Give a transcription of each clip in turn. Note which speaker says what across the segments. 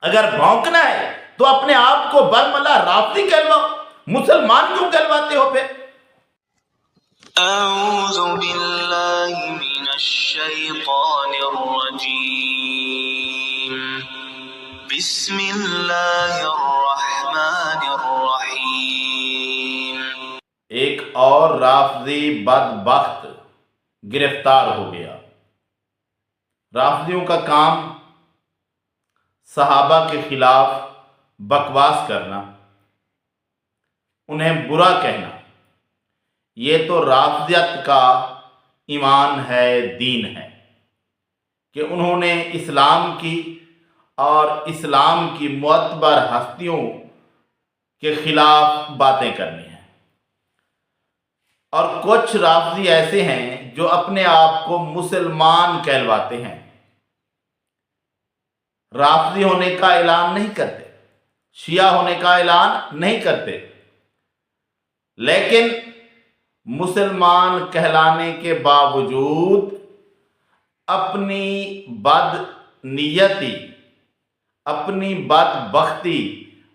Speaker 1: اگر بھونکنا ہے تو اپنے آپ کو برملا رافضی کہلواؤ، مسلمان کیوں کہلواتے ہو پھر؟
Speaker 2: اعوذ باللہ من الشیطان الرجیم، بسم اللہ الرحمن الرحیم۔
Speaker 1: ایک اور رافضی بدبخت گرفتار ہو گیا۔ رافضیوں کا کام صحابہ کے خلاف بکواس کرنا، انہیں برا کہنا، یہ تو رافضیت کا ایمان ہے، دین ہے کہ انہوں نے اسلام کی اور اسلام کی معتبر ہستیوں کے خلاف باتیں کرنی ہیں۔ اور کچھ رافضی ایسے ہیں جو اپنے آپ کو مسلمان کہلواتے ہیں، رافضی ہونے کا اعلان نہیں کرتے، شیعہ ہونے کا اعلان نہیں کرتے، لیکن مسلمان کہلانے کے باوجود اپنی بد نیتی، اپنی بدبختی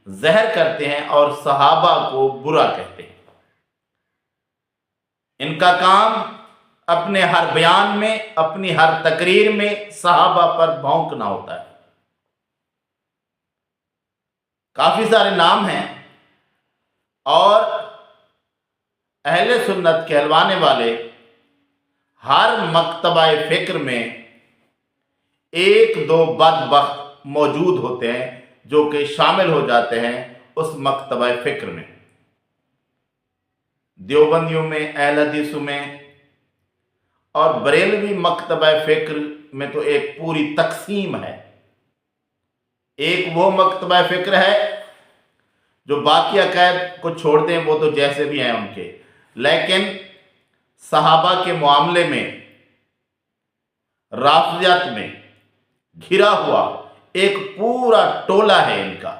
Speaker 1: ظاہر کرتے ہیں اور صحابہ کو برا کہتے ہیں۔ ان کا کام اپنے ہر بیان میں، اپنی ہر تقریر میں صحابہ پر بھونکنا ہوتا ہے۔ کافی سارے نام ہیں اور اہل سنت کہلوانے والے ہر مکتبہ فکر میں ایک دو بدبخت موجود ہوتے ہیں جو کہ شامل ہو جاتے ہیں اس مکتبہ فکر میں۔ دیوبندیوں میں، اہل حدیثوں میں اور بریلوی مکتبہ فکر میں تو ایک پوری تقسیم ہے۔ ایک وہ مکتبہ فکر ہے جو باقی عقائد کو چھوڑ دیں، وہ تو جیسے بھی ہیں ان کے، لیکن صحابہ کے معاملے میں رافضیت میں گھرا ہوا ایک پورا ٹولہ ہے ان کا،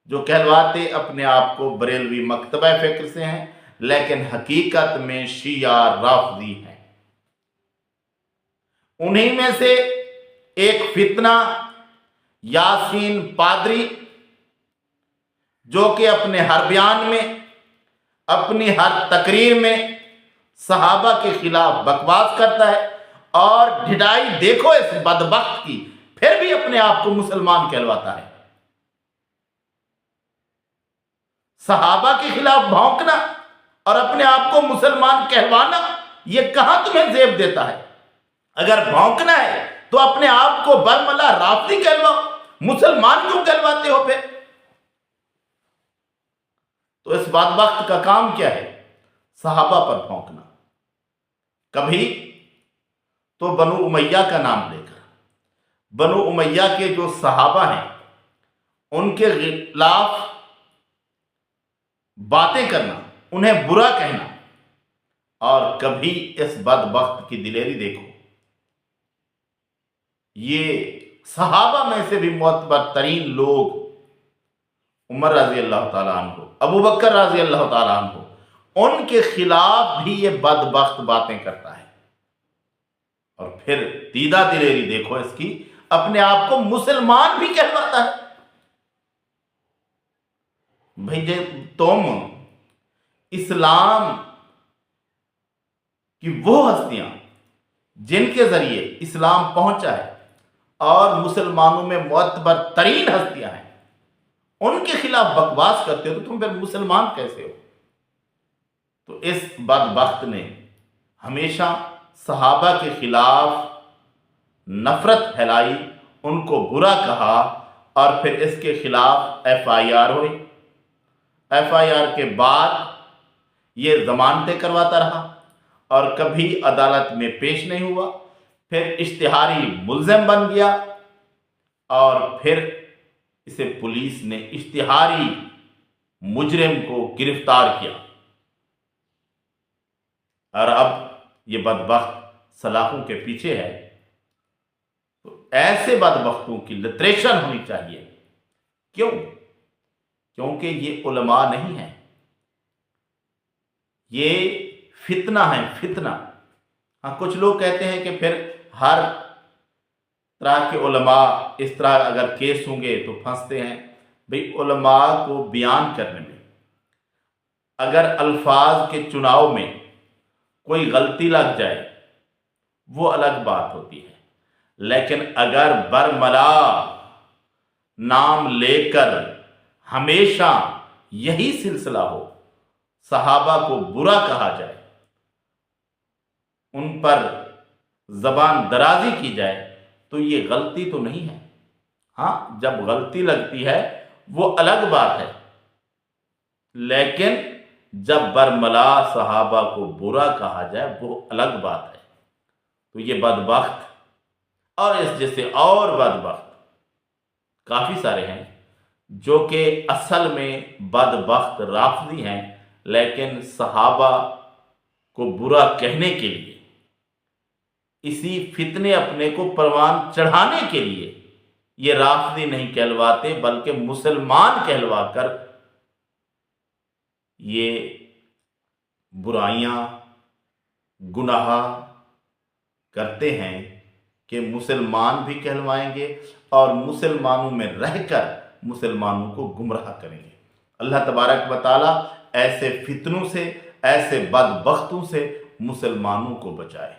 Speaker 1: جو کہلواتے اپنے آپ کو بریلوی مکتبہ فکر سے ہیں لیکن حقیقت میں شیعہ رافضی ہیں۔ انہی میں سے ایک فتنہ یاسین پادری، جو کہ اپنے ہر بیان میں، اپنی ہر تقریر میں صحابہ کے خلاف بکواس کرتا ہے، اور ڈھڈائی دیکھو اس بدبخت کی، پھر بھی اپنے آپ کو مسلمان کہلواتا ہے۔ صحابہ کے خلاف بھونکنا اور اپنے آپ کو مسلمان کہلوانا، یہ کہاں تمہیں زیب دیتا ہے؟ اگر بھونکنا ہے تو اپنے آپ کو برملا رافضی کہلواؤ، مسلمان کیوں کہلواتے ہو پھر؟ تو اس بدبخت کا کام کیا ہے؟ صحابہ پر بھونکنا، کبھی تو بنو امیہ کا نام لے کر، بنو امیہ کے جو صحابہ ہیں ان کے خلاف باتیں کرنا، انہیں برا کہنا، اور کبھی اس بدبخت کی دلیری دیکھو، یہ صحابہ میں سے بھی معتبر ترین لوگ، عمر رضی اللہ تعالیٰ عنہ، ابو بکر رضی اللہ تعالیٰ عنہ، ان کے خلاف بھی یہ بدبخت باتیں کرتا ہے، اور پھر دیدہ دلیری دیکھو اس کی، اپنے آپ کو مسلمان بھی کہلواتا ہے۔ بھئی تم اسلام کی وہ ہستیاں جن کے ذریعے اسلام پہنچا ہے اور مسلمانوں میں معتبر ترین ہستیاں ہیں، ان کے خلاف بکواس کرتے ہو تو تم پھر مسلمان کیسے ہو؟ تو اس بدبخت نے ہمیشہ صحابہ کے خلاف نفرت پھیلائی، ان کو برا کہا، اور پھر اس کے خلاف ایف آئی آر ہوئی۔ ایف آئی آر کے بعد یہ ضمانتیں کرواتا رہا اور کبھی عدالت میں پیش نہیں ہوا، پھر اشتہاری ملزم بن گیا، اور پھر اسے پولیس نے اشتہاری مجرم کو گرفتار کیا، اور اب یہ بدبخت سلاخوں کے پیچھے ہے۔ تو ایسے بدبختوں کی لٹریشن ہونی چاہیے۔ کیوں؟ کیونکہ یہ علماء نہیں ہیں، یہ فتنہ ہیں، فتنہ۔ ہاں، کچھ لوگ کہتے ہیں کہ پھر ہر طرح کے علماء اس طرح اگر کیس ہوں گے تو پھنستے ہیں۔ بھئی علماء کو بیان کرنے میں اگر الفاظ کے چناؤ میں کوئی غلطی لگ جائے وہ الگ بات ہوتی ہے، لیکن اگر برملا نام لے کر ہمیشہ یہی سلسلہ ہو، صحابہ کو برا کہا جائے، ان پر زبان درازی کی جائے، تو یہ غلطی تو نہیں ہے۔ ہاں جب غلطی لگتی ہے وہ الگ بات ہے، لیکن جب برملا صحابہ کو برا کہا جائے وہ الگ بات ہے۔ تو یہ بدبخت اور اس جیسے اور بدبخت کافی سارے ہیں جو کہ اصل میں بدبخت رافضی ہیں، لیکن صحابہ کو برا کہنے کے لیے، اسی فتنے اپنے کو پروان چڑھانے کے لیے یہ رافضی نہیں کہلواتے بلکہ مسلمان کہلوا کر یہ برائیاں گناہ کرتے ہیں کہ مسلمان بھی کہلوائیں گے اور مسلمانوں میں رہ کر مسلمانوں کو گمراہ کریں گے۔ اللہ تبارک و تعالیٰ ایسے فتنوں سے، ایسے بدبختوں سے مسلمانوں کو بچائے۔